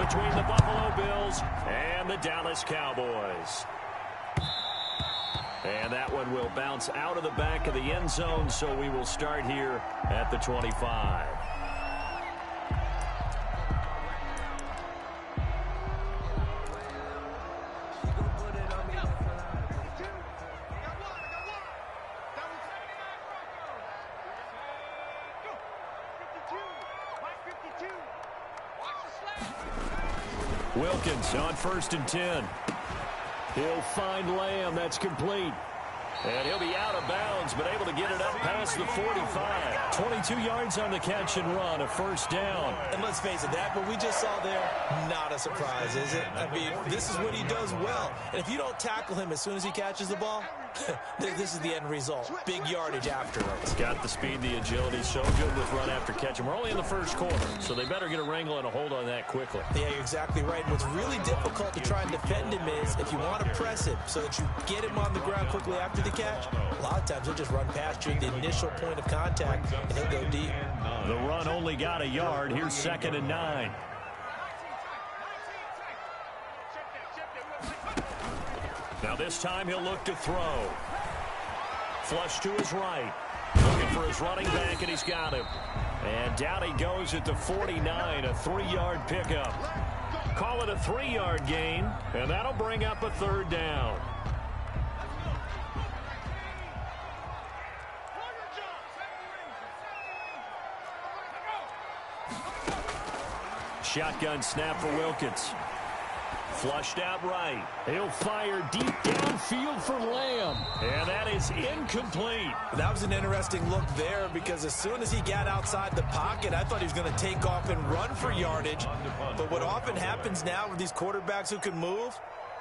between the Buffalo Bills and the Dallas Cowboys. And that one will bounce out of the back of the end zone, so we will start here at the 25. Wilkins on 1st and 10. He'll find Lamb. That's complete. And he'll be out of bounds, but able to get it up past the 45. 22 yards on the catch and run, a first down. And let's face it, that what we just saw there, not a surprise, is it? I mean, this is what he does well. And if you don't tackle him as soon as he catches the ball, this is the end result. Big yardage afterwards. Got the speed, the agility, so good with run after catch. And we're only in the first quarter, so they better get a wrangle and a hold on that quickly. Yeah, you're exactly right. And what's really difficult to try and defend him is if you want to press him so that you get him on the ground quickly after the catch, a lot of times he'll just run past you at the initial point of contact, and he'll go deep. The run only got a yard. Here's 2nd and 9. Now this time he'll look to throw. Flush to his right. Looking for his running back, and he's got him. And down he goes at the 49, a 3-yard pickup. Call it a 3-yard gain, and that'll bring up a 3rd down. Shotgun snap for Wilkins. Flushed out right. He'll fire deep downfield for Lamb. And that is incomplete. That was an interesting look there because as soon as he got outside the pocket, I thought he was going to take off and run for yardage. But what often happens now with these quarterbacks who can move,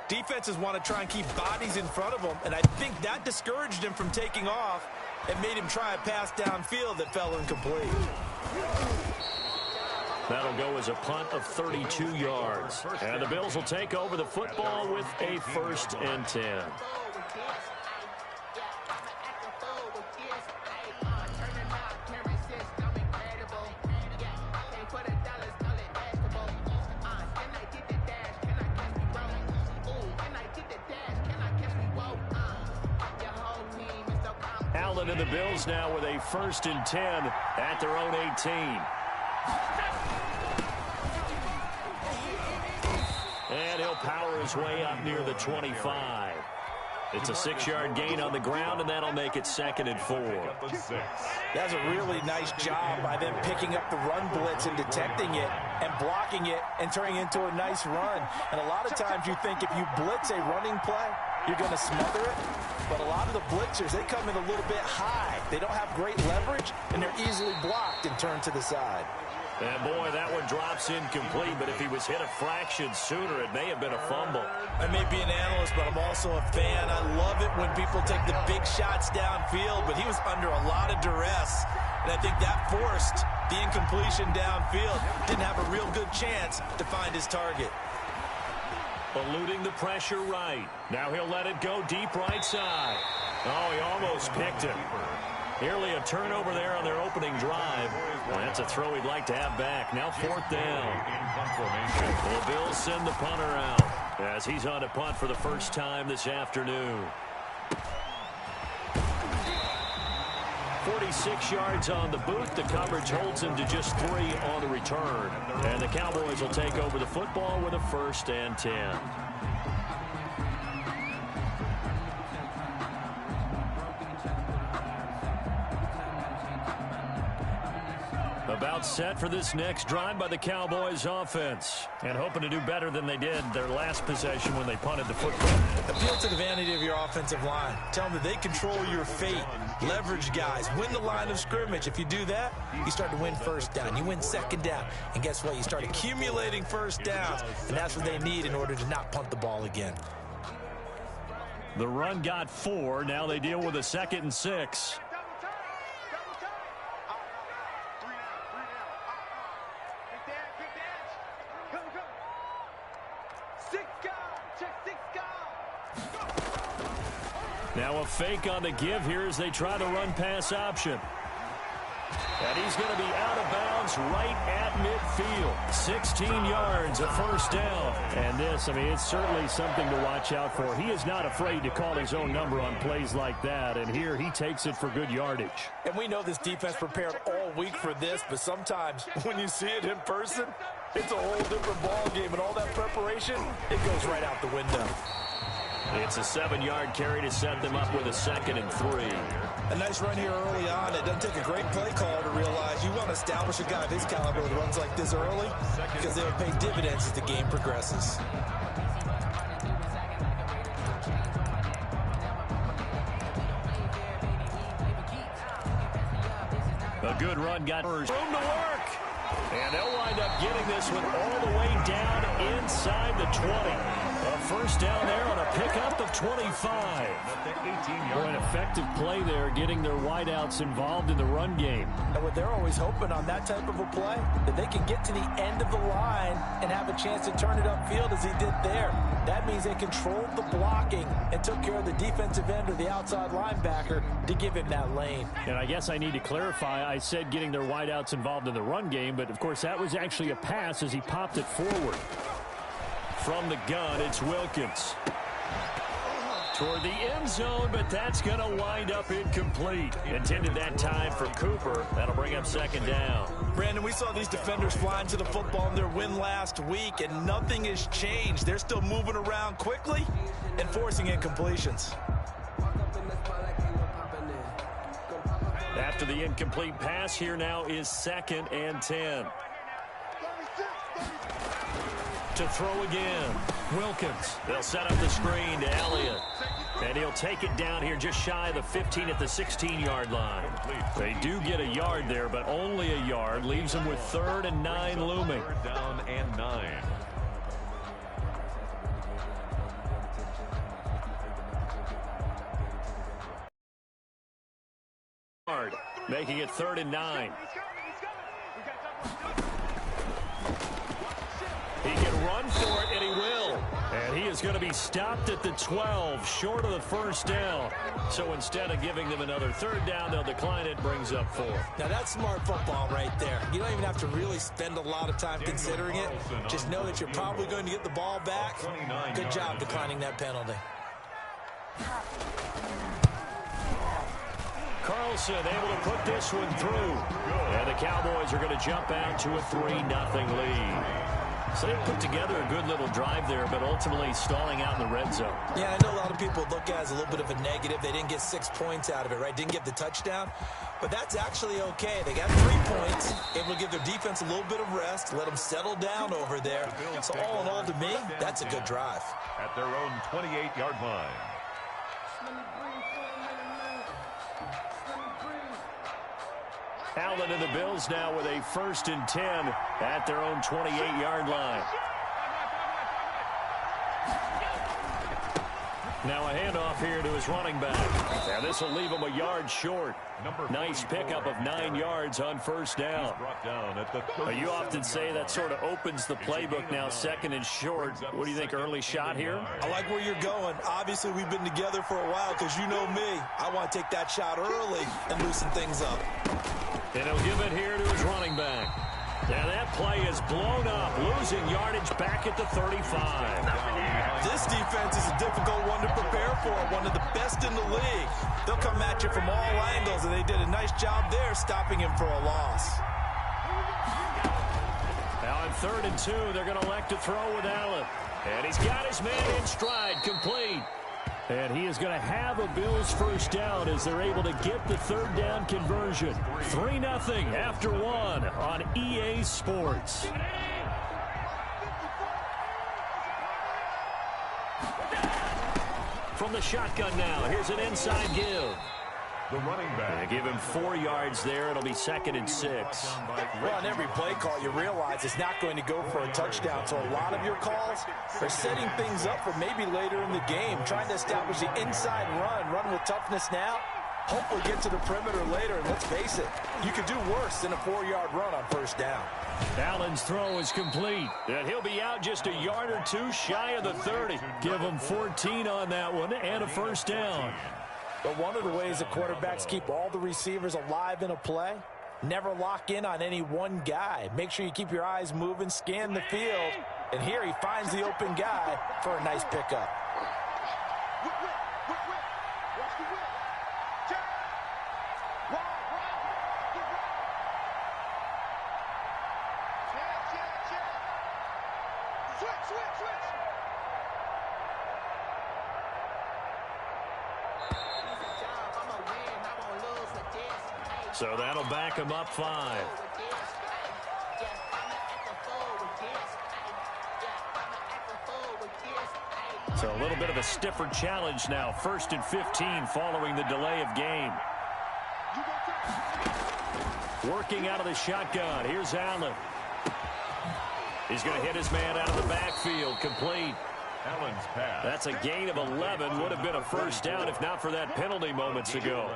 defenses want to try and keep bodies in front of them. And I think that discouraged him from taking off and made him try a pass downfield that fell incomplete. That'll go as a punt of 32 yards. And the Bills will take over the football with a 1st and 10. Allen and the Bills now with a 1st and 10 at their own 18. And he'll power his way up near the 25. It's a 6-yard gain on the ground, and that'll make it 2nd and 4. That's a really nice job by them picking up the run blitz and detecting it and blocking it and turning it into a nice run. And a lot of times you think if you blitz a running play, you're going to smother it. But a lot of the blitzers, they come in a little bit high. They don't have great leverage, and they're easily blocked and turned to the side. And boy, that one drops incomplete, but if he was hit a fraction sooner, it may have been a fumble. I may be an analyst, but I'm also a fan. I love it when people take the big shots downfield, but he was under a lot of duress, and I think that forced the incompletion downfield. Didn't have a real good chance to find his target. Eluding the pressure right. Now he'll let it go deep right side. Oh, he almost picked it. Nearly a turnover there on their opening drive. Well, that's a throw he'd like to have back. Now 4th down. The Bills send the punter out as he's on a punt for the first time this afternoon. 46 yards on the boot. The coverage holds him to just 3 on the return. And the Cowboys will take over the football with a 1st and 10. About set for this next drive by the Cowboys offense. And hoping to do better than they did their last possession when they punted the football. Appeal to the vanity of your offensive line. Tell them that they control your fate. Leverage guys. Win the line of scrimmage. If you do that, you start to win 1st down. You win 2nd down. And guess what? You start accumulating 1st downs. And that's what they need in order to not punt the ball again. The run got 4. Now they deal with a 2nd and 6. Now a fake on the give here as they try the run-pass option. And he's going to be out of bounds right at midfield. 16 yards, a first down. And this, I mean, it's certainly something to watch out for. He is not afraid to call his own number on plays like that. And here he takes it for good yardage. And we know this defense prepared all week for this, but sometimes when you see it in person, it's a whole different ball game. And all that preparation, it goes right out the window. It's a 7-yard carry to set them up with a 2nd and 3. A nice run here early on. It doesn't take a great play call to realize you want to establish a guy of his caliber that runs like this early because they'll pay dividends as the game progresses. A good run got room to work. And they'll wind up getting this one all the way down inside the 20. A first down there on a pickup of 25. An effective play there, getting their wideouts involved in the run game. And what they're always hoping on that type of a play, that they can get to the end of the line and have a chance to turn it upfield as he did there. That means they controlled the blocking and took care of the defensive end or the outside linebacker to give him that lane. And I guess I need to clarify, I said getting their wideouts involved in the run game, but of course that was actually a pass as he popped it forward. From the gun, it's Wilkins. Toward the end zone, but that's going to wind up incomplete. Intended that time for Cooper. That'll bring up 2nd down. Brandon, we saw these defenders flying to the football in their win last week, and nothing has changed. They're still moving around quickly and forcing incompletions. After the incomplete pass, here now is 2nd and 10. To throw again. Wilkins. They'll set up the screen to Elliott. And he'll take it down here just shy of the 15 at the 16-yard line. They do get a yard there, but only a yard. Leaves them with 3rd and 9 looming. 3rd down and 9. Making it 3rd and 9. He can run for it, and he will. And he is going to be stopped at the 12, short of the first down. So instead of giving them another 3rd down, they'll decline it, brings up 4. Now that's smart football right there. You don't even have to really spend a lot of time considering it. Just know that you're probably going to get the ball back. Good job declining that penalty. Carlson able to put this one through. And the Cowboys are going to jump out to a 3-0 lead. So they put together a good little drive there, but ultimately stalling out in the red zone. Yeah, I know a lot of people look at it as a little bit of a negative. They didn't get 6 points out of it, right? Didn't get the touchdown. But that's actually okay. They got 3 points, able to give their defense a little bit of rest, let them settle down over there. So all in all, to me, that's a good drive. At their own 28-yard line. Allen and the Bills now with a 1st and 10 at their own 28-yard line. Now a handoff here to his running back. And this will leave him a yard short. Nice pickup of 9 yards on first down. You often say that sort of opens the playbook now, 2nd and short. What do you think, early shot here? I like where you're going. Obviously, we've been together for a while because you know me. I want to take that shot early and loosen things up. And he'll give it here to his running back. Now that play is blown up, losing yardage back at the 35. This defense is a difficult one to prepare for, one of the best in the league. They'll come at you from all angles, and they did a nice job there stopping him for a loss. Now on 3rd and 2, they're going to elect to throw with Allen. And he's got his man in stride, complete. And he is going to have a Bills first down as they're able to get the 3rd down conversion. 3-0 after 1 on EA Sports. From the shotgun now, here's an inside give. The running back. Give him 4 yards there. It'll be 2nd and 6. Well, on every play call, you realize it's not going to go for a touchdown. So a lot of your calls are setting things up for maybe later in the game, trying to establish the inside run with toughness now. Hopefully get to the perimeter later, and let's face it, you could do worse than a 4-yard run on first down. Allen's throw is complete, and he'll be out just a yard or 2 shy of the 30. Give him 14 on that one and a first down. But one of the ways that quarterbacks keep all the receivers alive in a play Never lock in on any one guy. Make sure you keep your eyes moving, scan the field. And here he finds the open guy for a nice pickup. So that'll back him up 5. So a little bit of a stiffer challenge now. 1st and 15 following the delay of game. Working out of the shotgun. Here's Allen. He's going to hit his man out of the backfield. Complete. Allen's pass. That's a gain of 11. Would have been a first down if not for that penalty moments ago.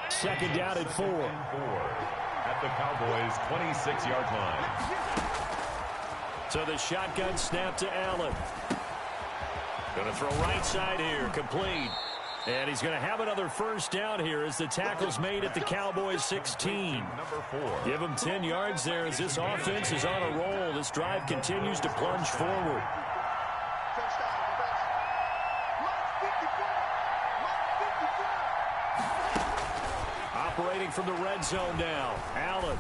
2nd down and 4. At the Cowboys' 26-yard line. So the shotgun snap to Allen. Going to throw right side here. Complete. And he's going to have another first down here as the tackle's made at the Cowboys' 16. Number 4. Give him 10 yards there as this offense is on a roll. This drive continues to plunge forward. Operating from the red zone now. Allen.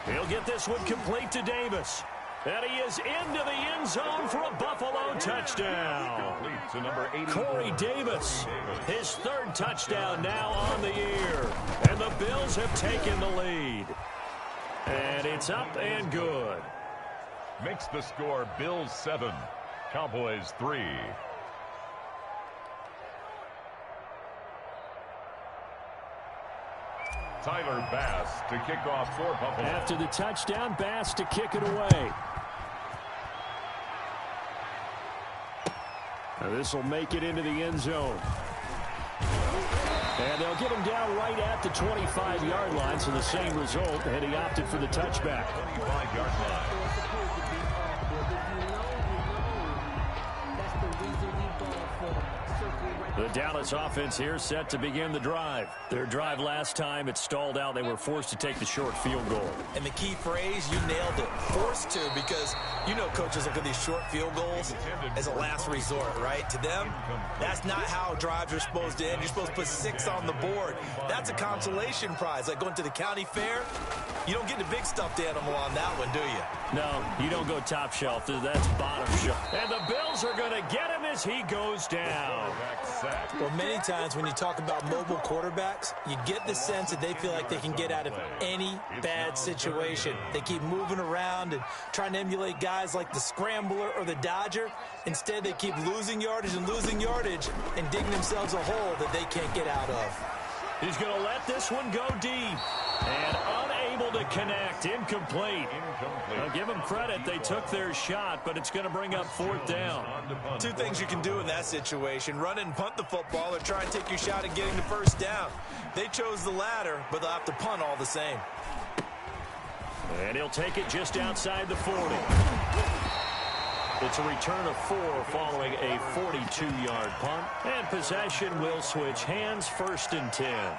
He'll get this one complete to Davis. And he is into the end zone for a Buffalo touchdown. Complete to number 84. Corey Davis, his 3rd touchdown now on the year. And the Bills have taken the lead. And it's up and good. Makes the score Bills 7, Cowboys 3. Tyler Bass to kick off for Buffalo. After the touchdown, Bass to kick it away. Now this will make it into the end zone. And they'll get him down right at the 25-yard line, so the same result, and he opted for the touchback. 25-yard line. The Dallas offense here set to begin the drive. Their drive last time, it stalled out. They were forced to take the short field goal. And the key phrase, you nailed it. Forced to, because you know coaches look at these short field goals as a last resort, right? To them, that's not how drives are supposed to end. You're supposed to put 6 on the board. That's a consolation prize. Like going to the county fair, you don't get the big stuffed animal on that one, do you? No, you don't go top shelf. That's bottom shelf. And the Bills are going to get him as he goes down. Well, many times when you talk about mobile quarterbacks, you get the sense that they feel like they can get out of any bad situation. They keep moving around and trying to emulate guys like the Scrambler or the Dodger. Instead, they keep losing yardage and digging themselves a hole that they can't get out of. He's going to let this one go deep. And unable to connect. Incomplete. I'll give them credit. They took their shot, but it's going to bring up 4th down. 2 things you can do in that situation. Run and punt the football or try and take your shot at getting the first down. They chose the latter, but they'll have to punt all the same. And he'll take it just outside the 40. It's a return of 4 following a 42-yard punt. And possession will switch hands. 1st and 10.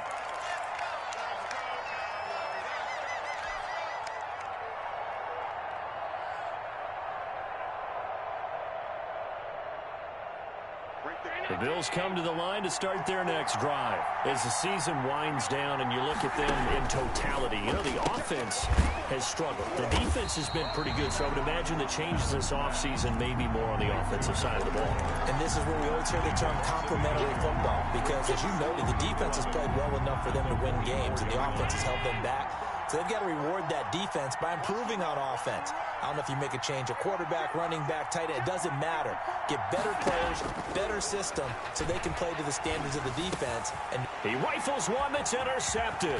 The Bills come to the line to start their next drive. As the season winds down and you look at them in totality, you know, the offense has struggled. The defense has been pretty good, so I would imagine the changes this offseason may be more on the offensive side of the ball. And this is where we always hear the term complementary football, because as you noted, the defense has played well enough for them to win games, and the offense has held them back. So they've got to reward that defense by improving on offense. I don't know if you make a change, a quarterback, running back, tight end, it doesn't matter. Get better players, better system, so they can play to the standards of the defense. And he rifles one that's intercepted.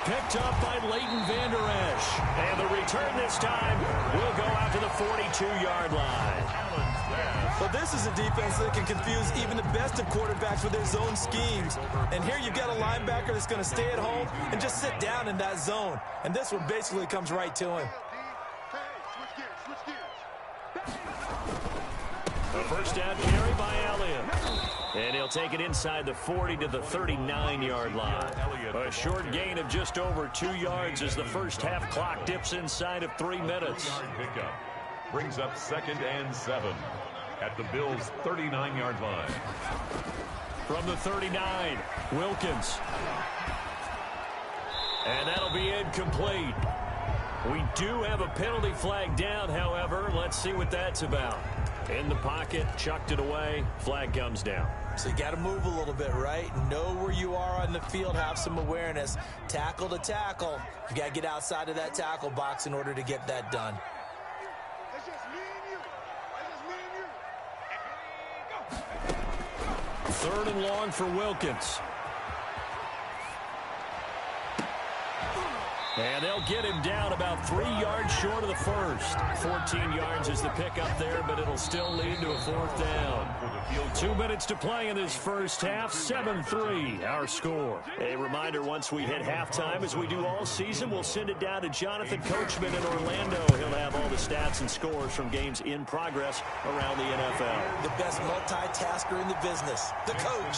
Picked up by Leighton Vander Esch. And the return this time will go out to the 42-yard line. Well, this is a defense that can confuse even the best of quarterbacks with their zone schemes. And here you've got a linebacker that's going to stay at home and just sit down in that zone. And this one basically comes right to him. A first down carry by Elliott. And he'll take it inside the 40 to the 39-yard line. A short gain of just over 2 yards as the first half clock dips inside of 3 minutes. Pickup brings up 2nd and 7 at the Bills' 39-yard line. From the 39, Wilkins. And that'll be incomplete. We do have a penalty flag down, however. Let's see what that's about. In the pocket, chucked it away, flag comes down. So you got to move a little bit, right? Know where you are on the field, have some awareness. Tackle to tackle. You got to get outside of that tackle box in order to get that done. It's just me and you. It's just me and you. 3rd and long for Wilkins. And they'll get him down about 3 yards short of the first. 14 yards is the pickup there, but it'll still lead to a 4th down. 2 minutes to play in this first half. 7-3, our score. A reminder, once we hit halftime, as we do all season, we'll send it down to Jonathan Coachman in Orlando. He'll have all the stats and scores from games in progress around the NFL. The best multitasker in the business, the coach.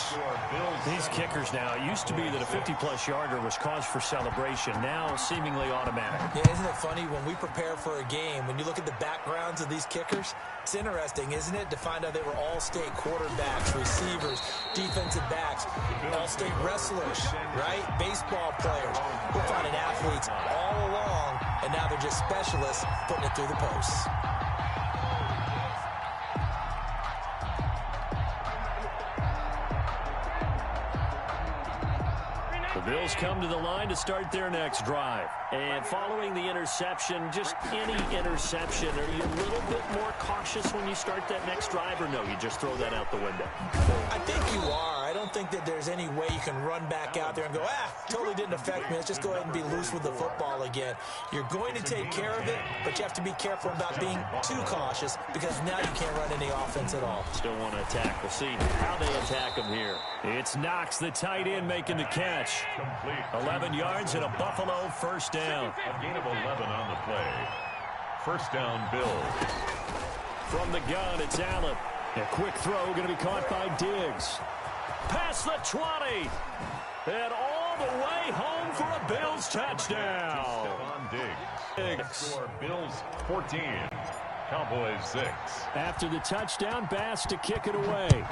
These kickers now, it used to be that a 50-plus yarder was cause for celebration. Now, seemingly automatic. Yeah, isn't it funny when we prepare for a game, when you look at the backgrounds of these kickers, it's interesting, isn't it, to find out they were all-state quarterbacks, receivers, defensive backs, all-state wrestlers, right? Baseball players. We're finding athletes all along, and now they're just specialists putting it through the posts. The Bills come to the line to start their next drive. And following the interception, just any interception, are you a little bit more cautious when you start that next drive, or no, you just throw that out the window? I think you are. I don't think that there's any way you can run back out there and go, totally didn't affect me. Let's just go ahead and be loose with the football again. You're going to take care of it, but you have to be careful about being too cautious because now you can't run any offense at all. Still want to attack. We'll see how they attack them here. It's Knox, the tight end, making the catch. 11 yards and a Buffalo first down. A gain of 11 on the play. First down, Bills. From the gun, it's Allen. A quick throw going to be caught by Diggs. Past the 20. And all the way home for a Bills touchdown. Stephon Diggs. Score Bills 14. Cowboys 6. After the touchdown, Bass to kick it away.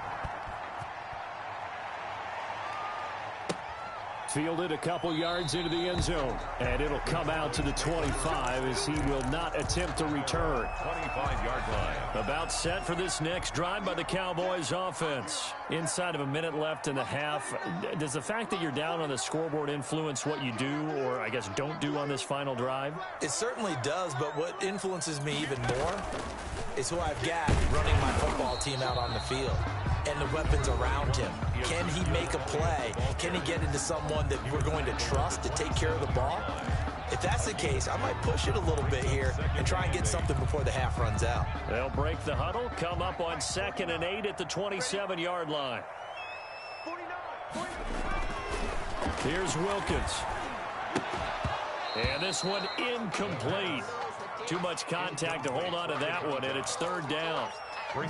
Fielded a couple yards into the end zone. And it'll come out to the 25 as he will not attempt to return. 25-yard line. About set for this next drive by the Cowboys offense. Inside of a minute left in the half. Does the fact that you're down on the scoreboard influence what you do, or I guess don't do on this final drive? It certainly does, but what influences me even more is who I've got running my football team out on the field and the weapons around him. Can he make a play? Can he get into someone that we're going to trust to take care of the ball? If that's the case, I might push it a little bit here and try and get something before the half runs out. They'll break the huddle, come up on 2nd and 8 at the 27-yard line. Here's Wilkins. And this one incomplete. Too much contact to hold on to that one, and it's 3rd down.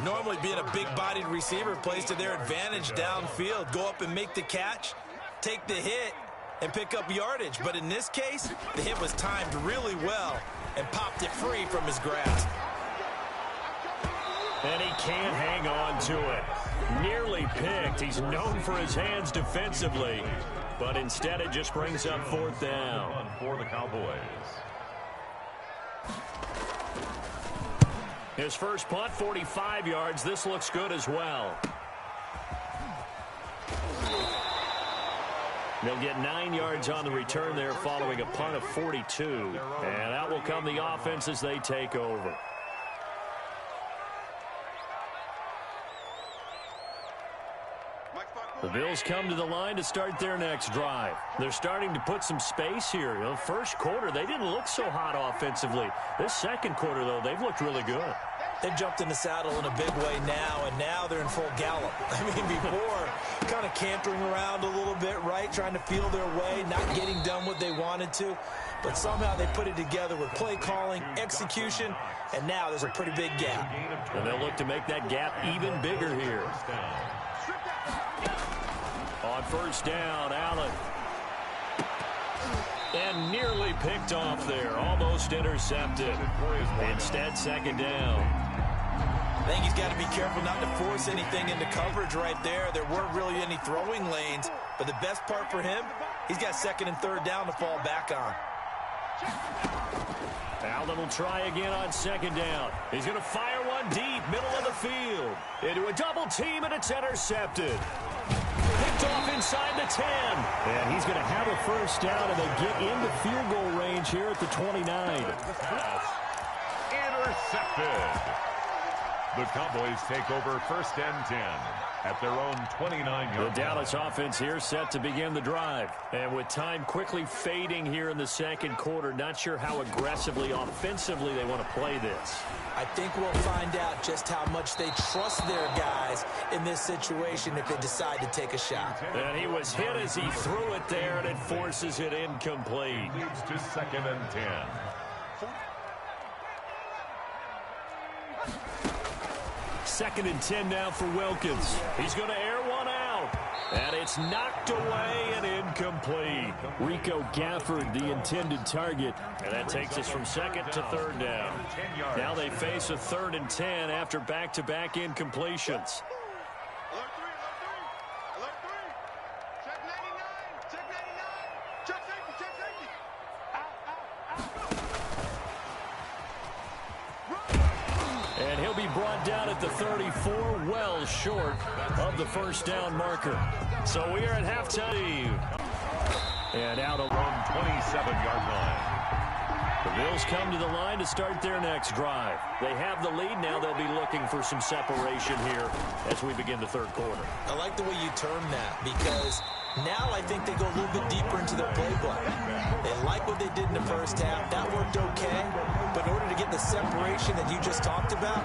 Normally being a big-bodied receiver plays to their advantage downfield. Go up and make the catch, take the hit, and pick up yardage. But in this case, the hit was timed really well and popped it free from his grasp. And he can't hang on to it. Nearly picked. He's known for his hands defensively. But instead it just brings up 4th down. For the Cowboys. His first punt, 45 yards. This looks good as well. They'll get 9 yards on the return there following a punt of 42. And out will come the offense as they take over. The Bills come to the line to start their next drive. They're starting to put some space here. The first quarter, they didn't look so hot offensively. This second quarter, though, they've looked really good. They've jumped in the saddle in a big way now, and now they're in full gallop. I mean, before, kind of cantering around a little bit, right, trying to feel their way, not getting done what they wanted to. but somehow they put it together with play calling, execution, and now there's a pretty big gap. And they'll look to make that gap even bigger here. On first down, Allen. And nearly picked off there. Almost intercepted. Instead, second down. I think he's got to be careful not to force anything into coverage right there. There weren't really any throwing lanes, but the best part for him, he's got second and third down to fall back on. Allen will try again on second down. He's going to fire one deep, middle of the field. Into a double team, and it's intercepted. Picked off inside the 10. And he's going to have a first down, and they get into field goal range here at the 29. Intercepted. The Cowboys take over first and 10 at their own 29-yard line. The Dallas offense here set to begin the drive. And with time quickly fading here in the second quarter, not sure how aggressively, offensively they want to play this. I think we'll find out just how much they trust their guys in this situation if they decide to take a shot. And he was hit as he threw it there, and it forces it incomplete. Leads to second and 10. Second and 10 now for Wilkins. He's going to air one out. And it's knocked away and incomplete. Rico Gafford, the intended target. And that takes us from second to third down. Now they face a third and 10 after back-to-back incompletions. Alert three. Check 99. Check safety. And he'll be brought down at the 34, well short of the first down marker. So we are at halftime. And out along 27-yard line. the Bills come to the line to start their next drive. They have the lead. Now they'll be looking for some separation here as we begin the third quarter. I like the way you term that because now I think they go a little bit deeper into their playbook. They like what they did in the first half. That worked okay. But in order to get the separation that you just talked about,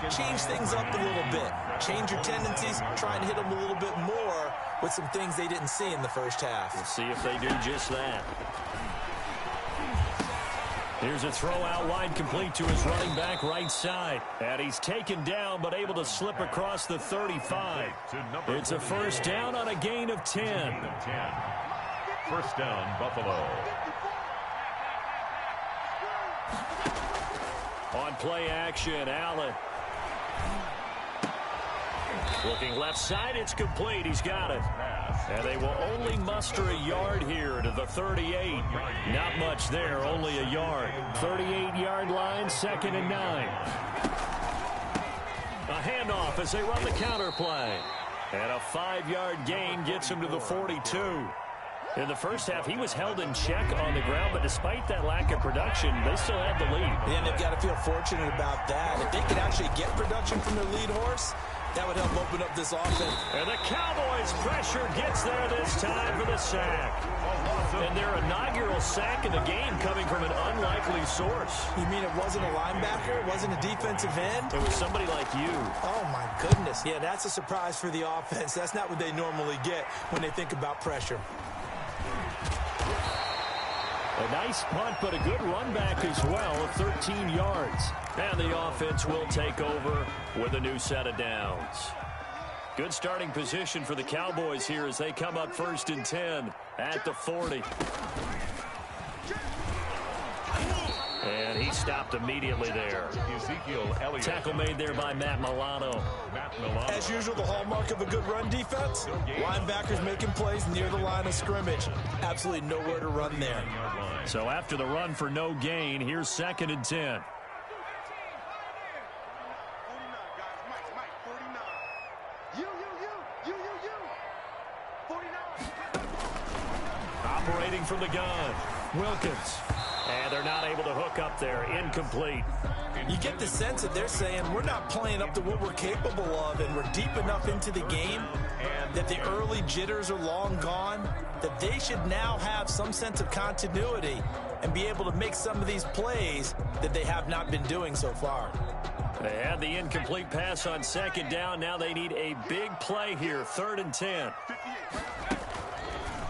change things up a little bit. Change your tendencies, try and hit them a little bit more with some things they didn't see in the first half. We'll see if they do just that. Here's a throw out wide, complete to his running back right side. And he's taken down but able to slip across the 35. It's a first down on a gain of 10. First down, Buffalo. On play action, Allen. Looking left side, it's complete. He's got it. And they will only muster a yard here to the 38. Not much there, only a yard. 38-yard line, second and 9. A handoff as they run the counter play. And a 5-yard gain gets him to the 42. In the first half, he was held in check on the ground, but despite that lack of production, they still have the lead. And they've got to feel fortunate about that. If they could actually get production from their lead horse, that would help open up this offense. And the Cowboys' pressure gets there this time for the sack. And their inaugural sack of the game coming from an unlikely source. You mean it wasn't a linebacker? It wasn't a defensive end? It was somebody like you. Oh, my goodness. Yeah, that's a surprise for the offense. That's not what they normally get when they think about pressure. A nice punt, but a good run back as well of 13 yards. And the offense will take over with a new set of downs. Good starting position for the Cowboys here as they come up first and 10 at the 40. And he stopped immediately there. Ezekiel Elliott. Tackle made there by Matt Milano. As usual, the hallmark of a good run defense, linebackers making plays near the line of scrimmage. Absolutely nowhere to run there. So after the run for no gain, here's second and 10. 49. Operating from the gun, Wilkins. And they're not able to hook up there. Incomplete. You get the sense that they're saying we're not playing up to what we're capable of, and we're deep enough into the game that the early jitters are long gone, that they should now have some sense of continuity and be able to make some of these plays that they have not been doing so far. They had the incomplete pass on second down. Now they need a big play here, third and 10.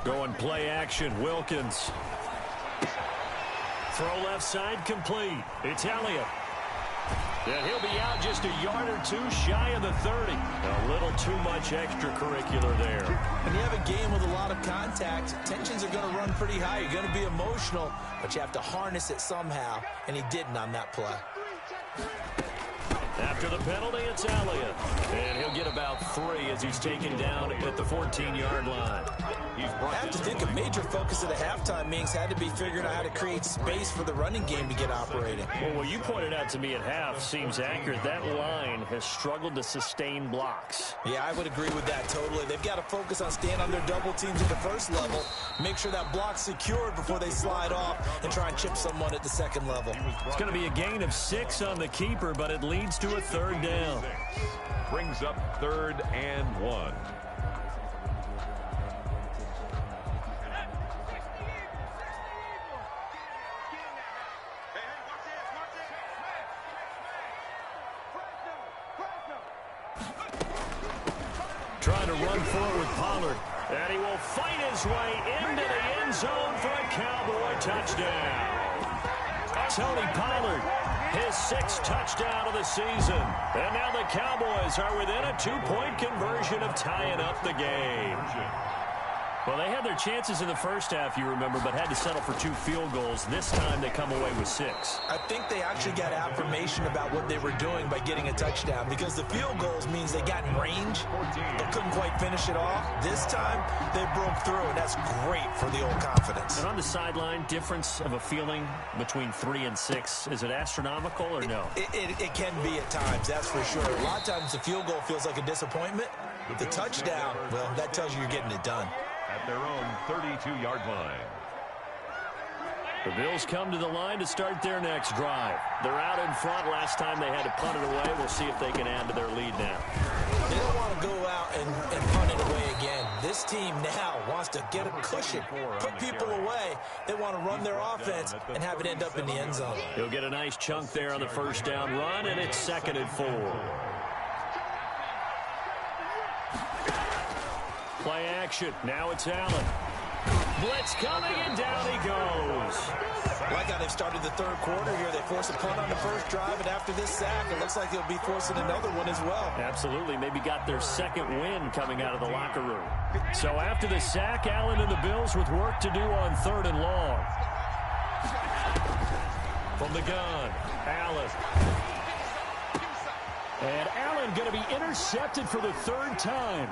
Going play action, Wilkins. Throw left side complete. It's Elliott. And he'll be out just a yard or two shy of the 30. A little too much extracurricular there. When you have a game with a lot of contact, tensions are going to run pretty high. You're going to be emotional, but you have to harness it somehow, and he didn't on that play. After the penalty, it's Elliott. And he'll get about 3 as he's taken down at the 14-yard line. I have to think a major focus of the halftime meetings had to be figuring out how to create space for the running game to get operating. Well, what you pointed out to me at half seems accurate. That line has struggled to sustain blocks. Yeah, I would agree with that totally. They've got to focus on staying on their double teams at the first level, make sure that block's secured before they slide off, and try and chip someone at the second level. It's going to be a gain of 6 on the keeper, but it leads to a third down. Brings up 3rd and 1. Trying to run forward with Pollard. And he will fight his way into the end zone for a Cowboy touchdown. Tony Pollard, his 6th touchdown of the season. And now the Cowboys are within a 2-point conversion of tying up the game. Well, they had their chances in the first half, you remember, but had to settle for 2 field goals. This time they come away with 6. I think they actually got affirmation about what they were doing by getting a touchdown, because the field goals means they got in range but couldn't quite finish it off. This time they broke through, and that's great for the old confidence. And on the sideline, difference of a feeling between 3 and 6, is it astronomical or no? It can be at times, that's for sure. A lot of times the field goal feels like a disappointment. The touchdown, well, that tells you you're getting it done. At their own 32-yard line. The Bills come to the line to start their next drive. They're out in front. Last time they had to punt it away. We'll see if they can add to their lead now. They don't want to go out and punt it away again. This team now wants to get a cushion, put people away. They want to run their offense and have it end up in the end zone. He'll get a nice chunk there on the first down run, and it's 2nd and 4. Play action. Now it's Allen. Blitz coming, and down he goes. Like how they've started the third quarter here. They force a punt on the first drive, and after this sack, it looks like they'll be forcing another one as well. Absolutely. Maybe got their 2nd win coming out of the locker room. So after the sack, Allen and the Bills with work to do on 3rd and long. From the gun, Allen. And Allen going to be intercepted for the 3rd time.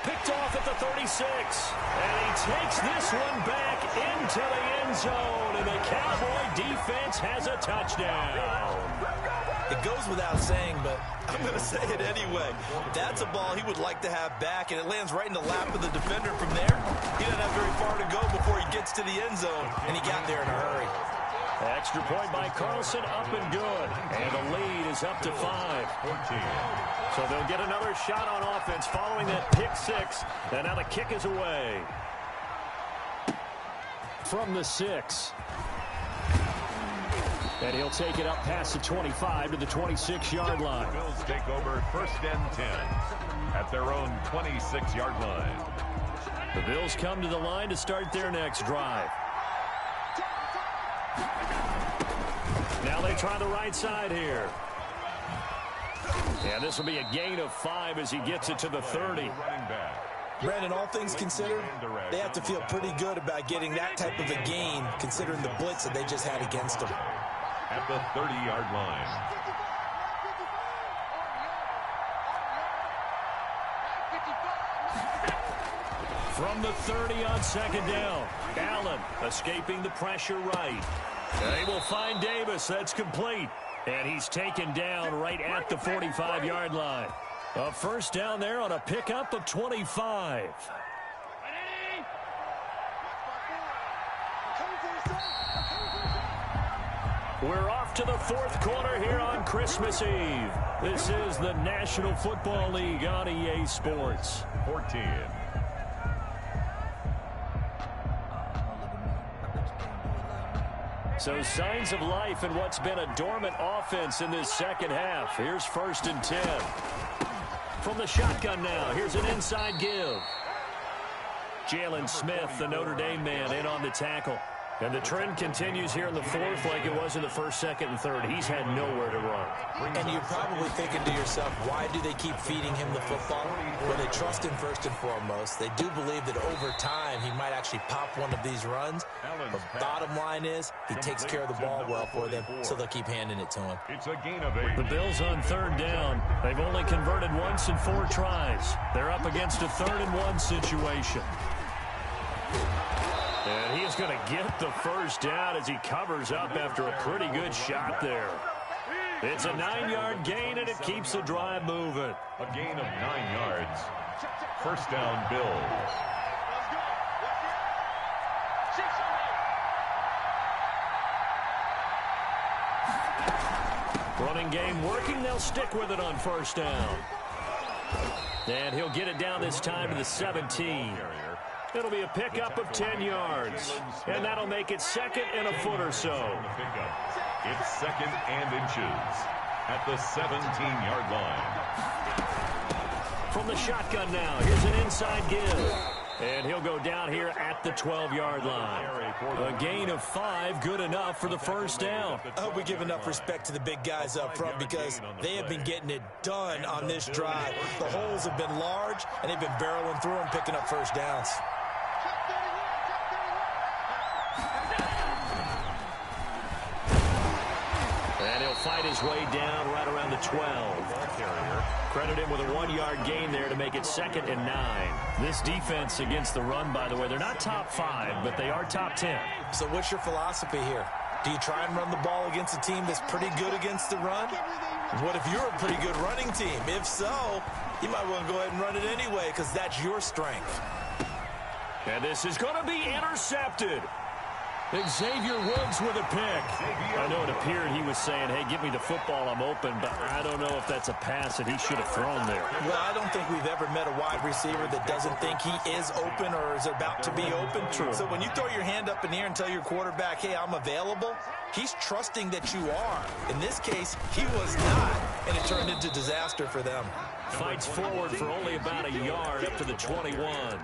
Picked off at the 36. And he takes this one back into the end zone. And the Cowboy defense has a touchdown. It goes without saying, but I'm going to say it anyway. That's a ball he would like to have back, and it lands right in the lap of the defender from there. He doesn't have very far to go before he gets to the end zone, and he got there in a hurry. Extra point by Carlson, up and good. And the lead is up to 5. 14. So they'll get another shot on offense following that pick 6. And now the kick is away. From the 6. And he'll take it up past the 25 to the 26-yard line. Bills take over 1st and 10 at their own 26-yard line. The Bills come to the line to start their next drive. Now they try the right side here. And this will be a gain of 5 as he gets it to the 30. Brandon, all things considered, they have to feel pretty good about getting that type of a gain, considering the blitz that they just had against them. At the 30-yard line. From the 30 on 2nd down. Allen escaping the pressure right. They will find Davis. That's complete. And he's taken down right at the 45-yard line. A 1st down there on a pickup of 25. We're off to the 4th quarter here on Christmas Eve. This is the National Football League on EA Sports. 14. So signs of life in what's been a dormant offense in this 2nd half. Here's 1st and 10. From the shotgun now, here's an inside give. Jalen Smith, the Notre Dame man, in on the tackle. And the trend continues here in the fourth like it was in the first, second, and third. He's had nowhere to run. And you're probably thinking to yourself, why do they keep feeding him the football? Well, they trust him first and foremost. They do believe that over time he might actually pop one of these runs. But bottom line is he takes care of the ball well for them, so they'll keep handing it to him. It's a gain of 8. The Bills on third down. They've only converted once in 4 tries. They're up against a 3rd-and-1 situation. And he is going to get the first down as he covers up after a pretty good shot there. It's a 9-yard gain, and it keeps the drive moving. A gain of 9 yards. First down, Bills. Running game working. They'll stick with it on first down. And he'll get it down this time to the 17. It'll be a pickup of 10 yards. And that'll make it 2nd and a foot or so. It's 2nd and inches at the 17-yard line. From the shotgun now, here's an inside give. And he'll go down here at the 12-yard line. A gain of 5, good enough for the first down. I hope we give enough respect to the big guys up front because they have been getting it done on this drive. The holes have been large, and they've been barreling through them, picking up first downs. And he'll fight his way down right around the 12. Credit him with a 1-yard gain there to make it 2nd and 9. This defense against the run, by the way, they're not top 5, but they are top 10. So what's your philosophy here? Do you try and run the ball against a team that's pretty good against the run? What if you're a pretty good running team? If so, you might want to go ahead and run it anyway because that's your strength. And this is going to be intercepted. Xavier Woods with a pick. I know it appeared he was saying, hey, give me the football, I'm open, but I don't know if that's a pass that he should have thrown there. Well, I don't think we've ever met a wide receiver that doesn't think he is open or is about to be open. True. So when you throw your hand up in the air and tell your quarterback, hey, I'm available, he's trusting that you are. In this case, he was not, and it turned into disaster for them. Fights forward for only about a yard up to the 21.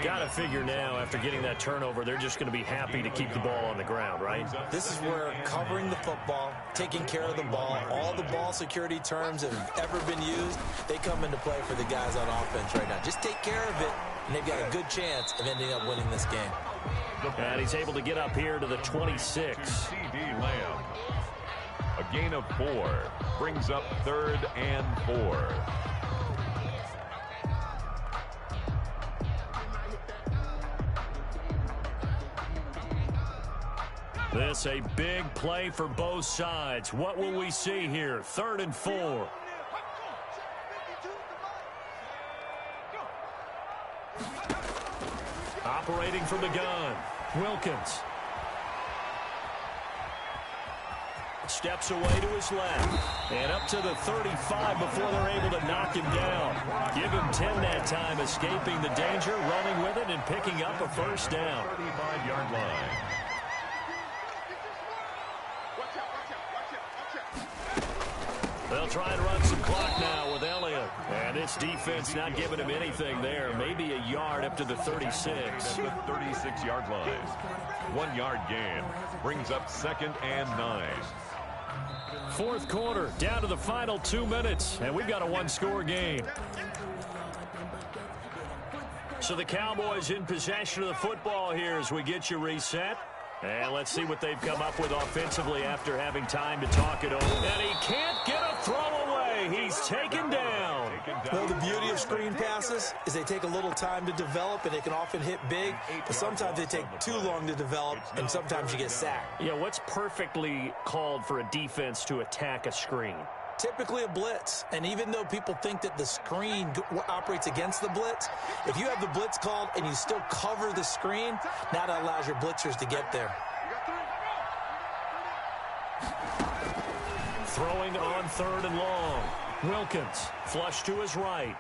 Got to figure now, after getting that turnover, they're just going to be happy to keep the ball on the ground, right? This is where covering the football, taking care of the ball, all the ball security terms that have ever been used, they come into play for the guys on offense right now. Just take care of it, and they've got a good chance of ending up winning this game. And he's able to get up here to the 26. CD Lamb. A gain of 4 brings up 3rd and 4. This a big play for both sides. What will we see here? 3rd and 4. Operating from the gun, Wilkins. Steps away to his left. And up to the 35 before they're able to knock him down. Give him 10 that time, escaping the danger, running with it, and picking up a first down. 35-yard line. They'll try and run some clock now with Elliott. And this defense not giving him anything there. Maybe a yard up to the 36. At the 36-yard line. 1-yard gain. Brings up 2nd and 9. Fourth quarter, down to the final 2 minutes. And we've got a 1-score game. So the Cowboys in possession of the football here as we get you reset. And let's see what they've come up with offensively after having time to talk it over. And he can't get a throw away. He's taken down. Well, the beauty of screen passes is they take a little time to develop, and they can often hit big, but sometimes they take too long to develop, and sometimes you get sacked. Yeah, what's perfectly called for a defense to attack a screen? Typically a blitz, and even though people think that the screen operates against the blitz, if you have the blitz called and you still cover the screen, now that allows your blitzers to get there. Throwing on 3rd and long. Wilkins, flush to his right.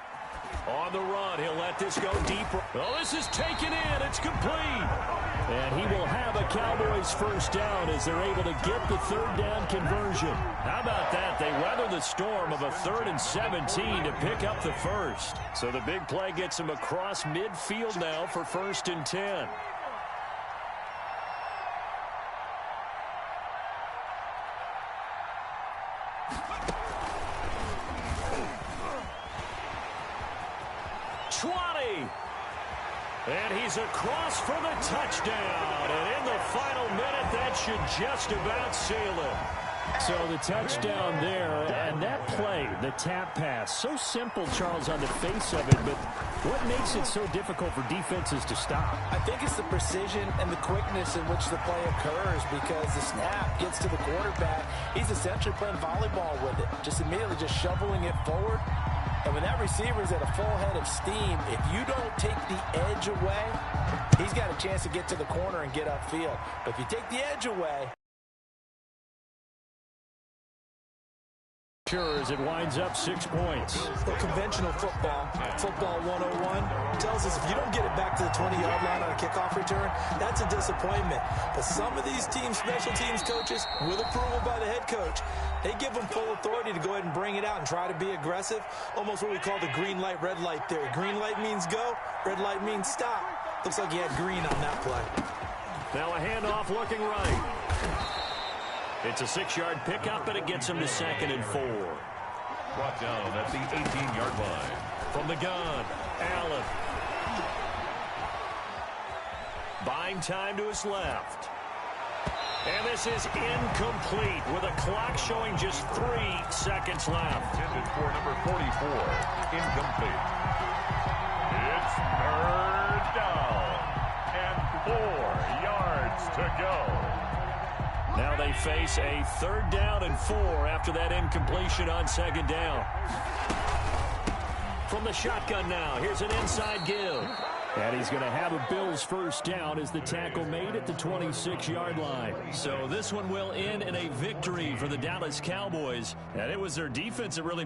On the run, he'll let this go deep. Oh, this is taken in. It's complete. And he will have a Cowboys first down as they're able to get the 3rd down conversion. How about that? They weather the storm of a 3rd and 17 to pick up the first. So the big play gets him across midfield now for 1st and 10. '20. And he's across for the touchdown. And in the final minute, that should just about seal it. So the touchdown there, and that play, the tap pass, so simple, Charles, on the face of it, but what makes it so difficult for defenses to stop? I think it's the precision and the quickness in which the play occurs, because the snap gets to the quarterback. He's essentially playing volleyball with it, just immediately just shoveling it forward. And when that receiver is at a full head of steam, if you don't take the edge away, he's got a chance to get to the corner and get upfield. But if you take the edge away, Sure, as it winds up 6 points. the conventional football 101, tells us if you don't get it back to the 20-yard line on a kickoff return, that's a disappointment. But some of these teams, special teams coaches, with approval by the head coach, they give them full authority to go ahead and bring it out and try to be aggressive, almost what we call the green light, red light theory. Green light means go, red light means stop. Looks like he had green on that play. Now a handoff looking right. It's a 6-yard pickup, and it gets him to 2nd and 4. Brought down at the 18-yard line. From the gun, Allen. Buying time to his left. And this is incomplete with a clock showing just 3 seconds left. Intended for number 44. Incomplete. It's third down. And 4 yards to go. Now they face a 3rd down and 4 after that incompletion on 2nd down. From the shotgun now, here's an inside give. And he's going to have a Bills first down as the tackle made at the 26-yard line. So this one will end in a victory for the Dallas Cowboys. And it was their defense that really